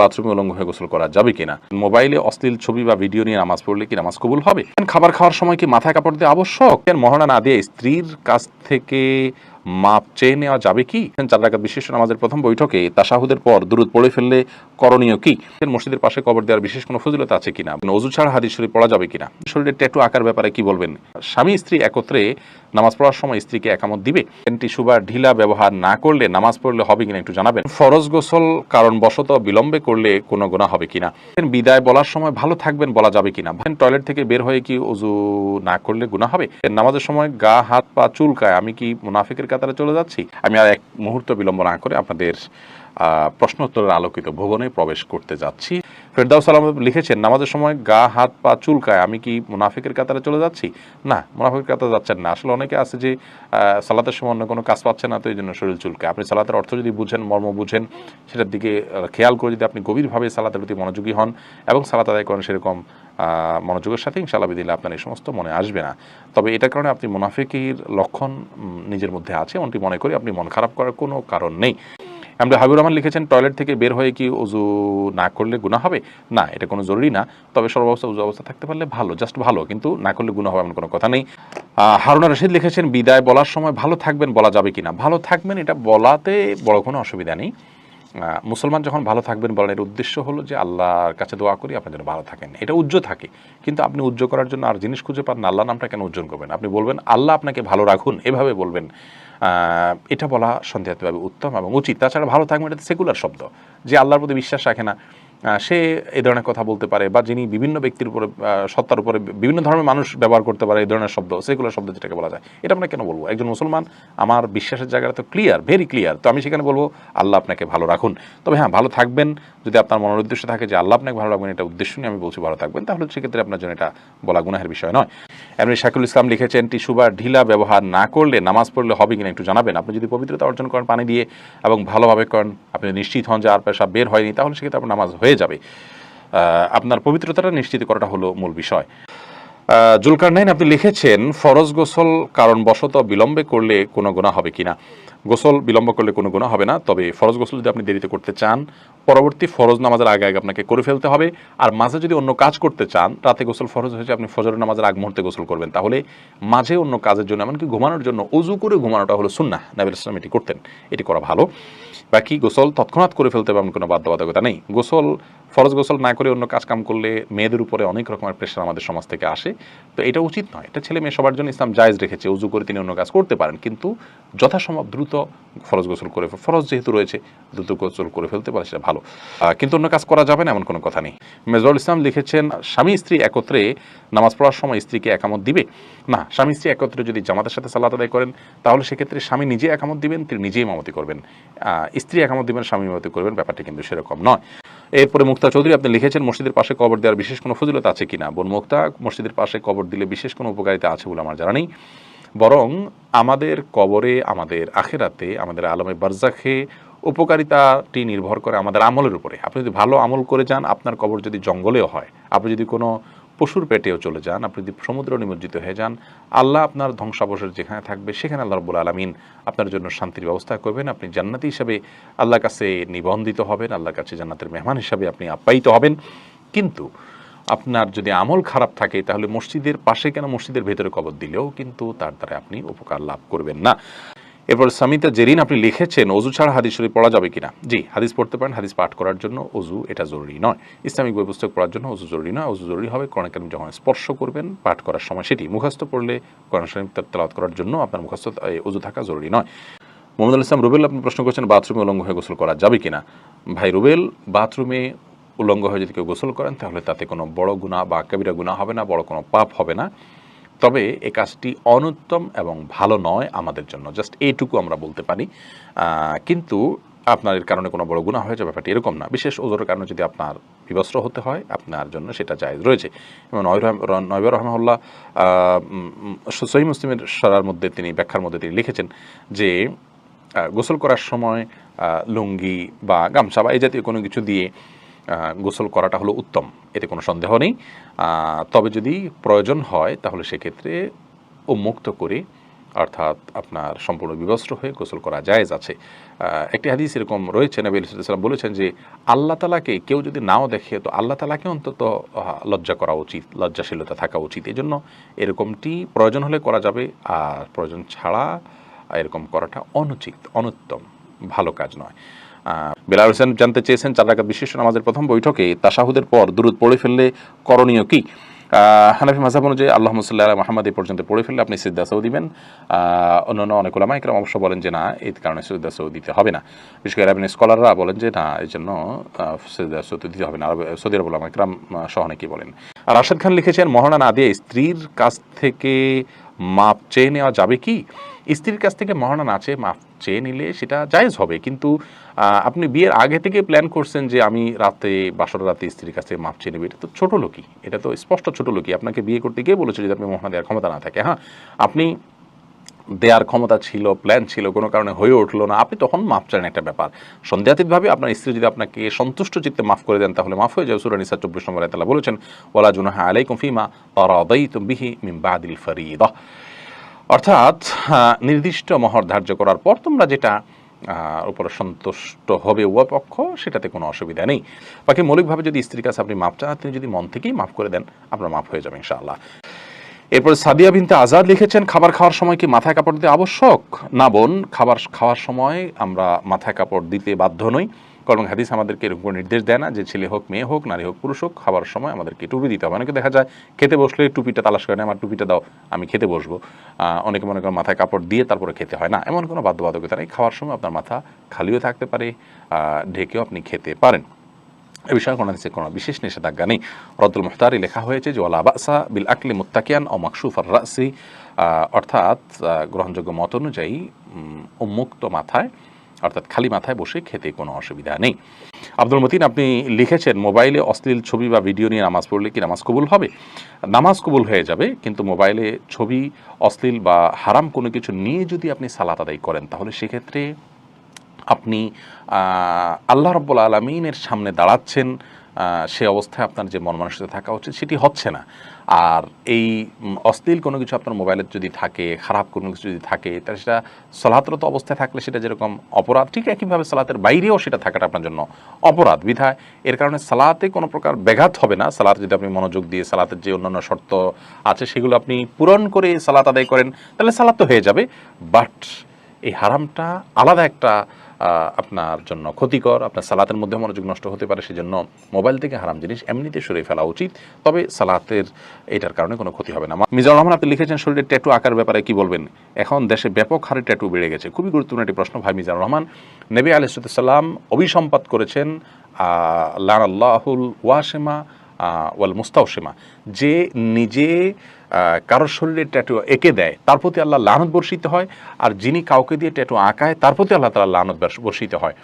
বাথরুমে উলঙ্গ হয়ে গোসল করা যাবে কিনা, মোবাইলে অশ্লীল ছবি বা ভিডিও নিয়ে নামাজ পড়লে কি নামাজ কবুল হবে, খাবার খাওয়ার সময় কি মাথায় কাপড় দেওয়া আবশ্যক, মহড়া না দিয়ে স্ত্রীর কাছ থেকে মাপ চেয়ে নেওয়া যাবে কি, 4 রাকাত বিশিষ্ট নামাজের প্রথম বৈঠকে তাশাহুদের পর দুরূদ পড়ে ফেললে করণীয় কি, মসজিদের পাশে কবর দেওয়ার বিশেষ কোনো ফজিলত আছে কিনা, ওযু ছাড়া হাদিস শরীফ পড়া যাবে কিনা, শরীরে ট্যাটু আঁকার ব্যাপারে কি বলবেন, স্বামী স্ত্রী একত্রে নামাজ পড়ার সময় স্ত্রীকে একামত দিবে, টিস্যু বা ঢিলা ব্যবহার না করলে নামাজ পড়লে হবে কিনা একটু জানাবেন, ফরজ গোসল কারণবশত বিলম্বে করলে কোনো গুনাহ হবে কিনা, বিদায় বলার সময় ভালো থাকবেন বলা যাবে কিনা, টয়লেট থেকে বের হয়ে কি ওযু না করলে গুনাহ হবে, নামাজের সময় গা হাত পা চুলকায় আমি কি মুনাফিকের কাতারে চলে যাচ্ছি। আমি আর এক মুহূর্ত বিলম্ব না করে আপনাদের প্রশ্নোত্তরের আলোকিত ভুবনে প্রবেশ করতে যাচ্ছি। ফেরদাউস সালাম লিখেছেন, নামাজের সময় গা হাত পা চুলকায় আমি কি মুনাফিকের কাতারে চলে যাচ্ছি। না, মুনাফিকের কাতারে যাচ্ছেন না। আসলে অনেকে আছে যে সালাতের সময় অন্য কোনো কাজ পাচ্ছে না, তো এই জন্য শরীর চুলকায়। আপনি সালাতের অর্থ যদি বুঝেন, মর্ম বুঝেন, সেটার দিকে খেয়াল করে যদি আপনি গভীরভাবে সালাতের প্রতি মনোযোগী হন এবং সালাত আদায় করেন সেরকম মনোযোগের সাথে, ইনশাআল্লাহ বিদিল্লাহ আপনার এই সমস্ত মনে আসবে না। তবে এটার কারণে আপনি মুনাফিকের লক্ষণ নিজের মধ্যে আছে এমনটি মনে করি আপনি মন খারাপ করার কোনো কারণ নেই। আমরা হাবিবুর রহমান লিখেছেন, টয়লেট থেকে বের হয়ে কি ওযু না করলে গুনাহ হবে। না, এটা কোনো জরুরি না, তবে সর্বাবস্থা ওযু অবস্থা থাকতে পারলে ভালো, জাস্ট ভালো, কিন্তু না করলে গুনাহ হবে এমন কোনো কথা নেই। হারুনা রশিদ লিখেছেন, বিদায় বলার সময় ভালো থাকবেন বলা যাবে কিনা। ভালো থাকবেন এটা বলাতে বড় কোনো অসুবিধা নেই। মুসলমান যখন ভালো থাকবেন বলেন, এর উদ্দেশ্য হলো যে আল্লাহর কাছে দোয়া করি আপনার জন্য ভালো থাকেন, এটা উজ্জ্বল থাকে। কিন্তু আপনি উজ্জ্বল করার জন্য আর জিনিস খুঁজে পান না, আল্লাহ নামটা কেন উজ্জ্বল করবেন। আপনি বলবেন আল্লাহ আপনাকে ভালো রাখুন, এভাবে বলবেন। এটা বলা সন্দেহাতীতভাবে উত্তম এবং উচিত। তাছাড়া ভালো থাকবেন এটা সেকুলার শব্দ, যে আল্লাহর প্রতি বিশ্বাস রাখে না সে এই ধরনের কথা বলতে পারে, বা যিনি বিভিন্ন ব্যক্তির উপরে সত্তার উপরে বিভিন্ন ধরনের মানুষ ব্যবহার করতে পারে এই ধরনের শব্দ, সেকুলার শব্দ যেটাকে বলা যায়, এটা আমরা কেন বলবো। একজন মুসলমান, আমার বিশ্বাসের জায়গাটা তো ক্লিয়ার, ভেরি ক্লিয়ার, তো আমি সেখানে বলবো আল্লাহ আপনাকে ভালো রাখুন। তবে হ্যাঁ, ভালো থাকবেন যদি আপনার মনের উদ্দেশ্য থাকে যে আল্লাহ আপনাকে ভালো রাখবেন, এটা উদ্দেশ্য নিয়ে আমি বলছি ভালো থাকবেন, তাহলে সেক্ষেত্রে আপনার জন্য এটা বলা গুনাহের বিষয় নয়। এমনি শাকিল ইসলাম লিখেছেন, টিস্যু বা ঢিলা ব্যবহার না করলে নামাজ পড়লে হবে কিনা একটু জানাবেন। আপনি যদি পবিত্রতা অর্জন করেন পানি দিয়ে এবং ভালোভাবে করেন, আপনি নিশ্চিত হন যে আর পেশাব বের হয়নি, তাহলে সেক্ষেত্রে আপনার নামাজ হয়ে যাবে। আপনার পবিত্রতাটা নিশ্চিত করাটা হলো মূল বিষয়। জুলকারনাইন আপনি লিখেছেন, ফরজ গোসল কারণবশত বিলম্বে করলে কোনো গুনাহ হবে কিনা। গোসল বিলম্ব করলে কোনো গুনাহ হবে না, তবে ফরজ গোসল যদি আপনি দেরিতে করতে চান, পরবর্তী ফরজ নামাজের আগে আগে আপনাকে করে ফেলতে হবে। আর মাঝে যদি অন্য কাজ করতে চান, রাতে গোসল ফরজ হয়েছে, আপনি ফজরের নামাজের আগ মুহূর্তে গোসল করবেন, তাহলে মাঝে অন্য কাজের জন্য, এমনকি ঘুমানোর জন্য ওযু করে ঘুমানোটা হলো সুন্নাহ, নবী সাল্লাল্লাহু আলাইহি ওয়াসাল্লাম এটি করতেন, এটি করা ভালো। বাকি গোসল তৎক্ষণাৎ করে ফেলতে হবে এমন কোনো বাধ্যবাধকতা নেই। গোসল ফরজ গোসল না করে অন্য কাজ কাম করলে মেয়েদের উপরে অনেক রকমের প্রেশার আমাদের সমাজ থেকে আসে, তো এটা উচিত নয়। এটা ছেলে মেয়ে সবার জন্য ইসলাম জায়েজ রেখেছে, ওযু করে তিনি অন্য কাজ করতে পারেন, কিন্তু যথাসম্ভব দ্রুত ফরজ গোসল করে, ফরজ যেহেতু রয়েছে দ্রুত গোসল করে ফেলতে পারে সেটা ভালো, কিন্তু অন্য কাজ করা যাবে না এমন কোনো কথা নেই। মেজরুল ইসলাম লিখেছেন, স্বামী স্ত্রী একত্রে নামাজ পড়ার সময় স্ত্রীকে একামত দিবে। না, স্বামী স্ত্রী একত্রে যদি জামাতের সাথে সালাত আদায় করেন, তাহলে সেক্ষেত্রে স্বামী নিজে একামত দিবেন, তিনি নিজেই ইমামতি করবেন। স্ত্রী একামত দিবেন, স্বামী ইমামতি করবেন, ব্যাপারটি কিন্তু সেরকম নয়। এরপরে মুক্তা চৌধুরী আপনি লিখেছেন, মসজিদের পাশে কবর দেওয়ার বিশেষ কোনো ফজিলত আছে কিনা। বোন মুক্তা, মসজিদের পাশে কবর দিলে বিশেষ কোনো উপকারিতা আছে বলে আমার জানা নেই, বরং আমাদের কবরে, আমাদের আখিরাতে, আমাদের আলমে বারজাখে উপকারিতাটি নির্ভর করে আমাদের আমলের উপরে। আপনি যদি ভালো আমল করে যান, আপনার কবর যদি জঙ্গলেও হয়, আপনি যদি কোনো পশুর পেটেও চলে যান, আপনি যদি সমুদ্র নিমজ্জিত হয়ে যান, আল্লাহ আপনার ধ্বংসাবশেষ যেখানে থাকবে সেখানে আল্লাহ রাব্বুল আলামিন আপনার জন্য শান্তির ব্যবস্থা করবেন। আপনি জান্নাতি হিসাবে আল্লাহর কাছে নিবন্ধিত হবেন, আল্লাহর কাছে জান্নাতের মেহমান হিসাবে আপনি আপ্যায়িত হবেন। কিন্তু আপনার যদি আমল খারাপ থাকে, তাহলে মসজিদের পাশে কেন, মসজিদের ভেতরে কবর দিলেও কিন্তু তার দ্বারা আপনি উপকার লাভ করবেন না। এরপর সামিতা জেরিন আপনি লিখেছেন, ওযু ছাড়া হাদিস শরীফ পড়া যাবে কিনা। জি, হাদিস পড়তে পারেন, হাদিস পাঠ করার জন্য ওযু এটা জরুরি নয়। ইসলামিক বই পুস্তক পড়ার জন্য ওযু জরুরি নয়। ওযু জরুরি হবে কোরআন কারীম যখন স্পর্শ করবেন পাঠ করার সময়, সেটি মুখস্থ পড়লে কোরআন শরীফ তেলাওয়াত করার জন্য আপনার মুখস্থ ওযু থাকা জরুরি নয়। মোহাম্মদ ইসলাম রুবেল আপনি প্রশ্ন করছেন, বাথরুমে উলঙ্গ হয়ে গোসল করা যাবে কিনা। ভাই রুবেল, বাথরুমে উলঙ্গ হয়ে যদি কেউ গোসল করেন, তাহলে তাতে কোনো বড় গুনাহ বা কাবিরা গুনাহ হবে না, বড় কোনো পাপ হবে না। তবে এই কাজটি অনুত্তম এবং ভালো নয় আমাদের জন্য, জাস্ট এইটুকু আমরা বলতে পারি। কিন্তু আপনার এর কারণে কোনো বড় গুনাহ হয়ে যাবে ব্যাপারটি এরকম না। বিশেষ ওযুর কারণে যদি আপনার বিবস্ত্র হতে হয়, আপনার জন্য সেটা জায়েজ রয়েছে। এবং নয়বর রহমাহুল্লাহ সহিহ মুসলিমের সরার মধ্যে তিনি ব্যাখ্যার মধ্যে তিনি লিখেছেন যে গোসল করার সময় লুঙ্গি বা গামছা বা এই জাতীয় কোনো কিছু দিয়ে গোসল করাটা হলো উত্তম, এতে কোনো সন্দেহ নেই। তবে যদি প্রয়োজন হয়, তাহলে সেক্ষেত্রে উন্মুক্ত করে অর্থাৎ আপনার সম্পূর্ণ বিবস্ত্র হয়ে গোসল করা জায়েজ আছে। একটি হাদিস এরকম রয়েছে, নবী সাল্লাল্লাহু আলাইহি ওয়াসাল্লাম বলেছেন যে আল্লাহ তাআলাকে কেউ যদি নাও দেখে তো আল্লাহ তাআলাকে অন্তত লজ্জা করা উচিত, লজ্জাশীলতা থাকা উচিত। এজন্য এরকমটি প্রয়োজন হলে করা যাবে, আর প্রয়োজন ছাড়া এরকম করাটা অনুচিত, অনুত্তম, ভালো কাজ নয়। বেলাল হোসেন জানতে চেয়েছেন 4 রাকাত বিশিষ্ট নামাজের প্রথম বৈঠকে তাশাহুদের পর দুরূদ পড়ে ফেললে করণীয় কি? হানাফি মাযহাব অনুযায়ী আল্লাহুম্মা সাল্লি আলা মুহাম্মাদ এই পর্যন্ত পড়ে ফেললে আপনি সিজদা সাহু দিবেন। অন্যান্য অনেক উলামা ইকরাম অবশ্য বলেন যে না, এই কারণে সিজদা সাহু দিতে হবে না। বিশেষ করে আরবিয়ান স্কলাররা বলেন যে না, এই জন্য সিজদা সাহু দিতে হবে না। সৌদি আরব উলামা ইকরাম সহ অনেকেই বলেন। আর রাশেদ খান লিখেছেন, মহারণা না দিয়ে স্ত্রীর কাছ থেকে মাপ চেয়ে নেওয়া যাবে কি? স্ত্রীর কাছ থেকে মহারণা না চেয়ে মাপ চেয়ে নিলে সেটা জায়েজ হবে, কিন্তু আপনি বিয়ের আগে থেকে প্ল্যান করছেন যে আমি রাতে বাসর রাতে স্ত্রীর কাছে মাপ চেয়ে নেবে, এটা তো ছোটো লোকই, এটা তো স্পষ্ট ছোটো লোকই। আপনাকে বিয়ে করতে গিয়ে বলেছে যদি আপনি মহারণা দেওয়ার ক্ষমতা না থাকে। হ্যাঁ, আপনি দেওয়ার ক্ষমতা ছিল, প্ল্যান ছিল, কোনো কারণে হয়ে উঠলো না, আপনি তখন মাপ চান, একটা ব্যাপার। সন্দেহাতীতভাবে আপনার স্ত্রী যদি আপনাকে সন্তুষ্ট চিত্তে মাফ করে দেন তাহলে মাফ হয়ে যাবে। সূরা নিসা 24 নম্বর আয়াতে আল্লাহ বলেছেন, ওয়ালা জুনাহা আলাইকুম ফিমা তারাদাইতুম বিহি মিন বাদিল ফরিদাহ। অর্থাৎ নির্দিষ্ট মহর ধার্য করার পর তোমরা যেটা উপরে সন্তুষ্ট হবে উভয় পক্ষ, সেটাতে কোনো অসুবিধা নেই। বাকি মৌলিকভাবে যদি স্ত্রীর কাছে আপনি মাপ চান, তিনি যদি মন থেকেই মাফ করে দেন, আপনার মাফ হয়ে যাবে ইনশাআল্লাহ। এরপর সাদিয়া বিনতে আজাদ লিখেছেন, খাবার খাওয়ার সময় কি মাথায় কাপড় দিতে আবশ্যক? না বোন, খাবার খাওয়ার সময় আমরা মাথায় কাপড় দিতে বাধ্য নই, কারণ হাদিস আমাদেরকে এরকম কোনো নির্দেশ দেয় না যে ছেলে হোক, মেয়ে হোক, নারী হোক, পুরুষ হোক, খাবার সময় আমাদেরকে টুপি দিতে হবে। অনেকে দেখা যায় খেতে বসলে টুপিটা তালাশ করে না, আমার টুপিটা দাও, আমি খেতে বসবো। অনেকে মনে করেন মাথায় কাপড় দিয়ে তারপরে খেতে হয় না, এমন কোনো বাধ্যবাধকতা নেই। খাওয়ার সময় আপনার মাথা খালিও থাকতে পারে, ঢেকেও আপনি খেতে পারেন, এ বিষয়ে কোনো বিশেষ নিষেধাজ্ঞা নেই। রদ্দুল মুহতারি লেখা হয়েছে যে ওয়ালা বাসা বিল আকলি মুত্তাকিয়ান ও মাকসুফার রাসি, অর্থাৎ গ্রহণযোগ্য মত অনুযায়ী উন্মুক্ত মাথায়, অর্থাৎ খালি মাথায় বসে খেতে কোনো অসুবিধা নেই। আব্দুল মতিন আপনি লিখেছেন, মোবাইলে অশ্লীল ছবি বা ভিডিও নিয়ে নামাজ পড়লে কি নামাজ কবুল হবে? নামাজ কবুল হয়ে যাবে, কিন্তু মোবাইলে ছবি, অশ্লীল বা হারাম কোনো কিছু নিয়ে যদি আপনি সালাত আদায় করেন তাহলে সেক্ষেত্রে আপনি আল্লাহ রাব্বুল আলামিনের সামনে দাঁড়াচ্ছেন, সে অবস্থায় আপনার যে মন মানসিকতা থাকা উচিত সেটি হচ্ছে না। আর এই অশ্লীল কোনো কিছু আপনার মোবাইলে যদি থাকে, খারাপ কোনো কিছু যদি থাকে, তাহলে সেটা সালাতরত অবস্থায় থাকলে সেটা যেরকম অপরাধ, ঠিক একইভাবে সালাতের বাইরেও সেটা থাকাটা আপনার জন্য অপরাধ। বিধায় এর কারণে সালাতে কোনো প্রকার ব্যাঘাত হবে না। সালাতে যদি আপনি মনোযোগ দিয়ে সালাতের যে অন্যান্য শর্ত আছে সেগুলো আপনি পূরণ করে সালাত আদায় করেন তাহলে সালাত তো হয়ে যাবে। বাট এই হারামটা আলাদা একটা আপনার জন্য ক্ষতিকর, আপনার সালাতের মধ্যে মনোযোগ নষ্ট হতে পারে, সেজন্য মোবাইল থেকে হারাম জিনিস এমনিতে সরিয়ে ফেলা উচিত, তবে সালাতের এটার কারণে কোনো ক্ষতি হবে না। মিজানুর রহমান আপনি লিখেছেন, শরীরে ট্যাটু আঁকার ব্যাপারে কি বলবেন? এখন দেশে ব্যাপক হারে ট্যাটু বেড়ে গেছে। খুবই গুরুত্বপূর্ণ একটি প্রশ্ন ভাই মিজানুর রহমান। নবী আলাইহিস সালাম অভিসম্পাত করেছেন লানাল্লাহুল ওয়াশিমা ওয়াল মুস্তাওশিমা, যে নিজে কারোর শরীরে ট্যাটু এঁকে দেয় তার প্রতি আল্লাহ লানত বর্ষিত হয়, আর যিনি কাউকে দিয়ে ট্যাটু আঁকায় তার প্রতি আল্লাহ তাআলা লানত বর্ষিত হয়।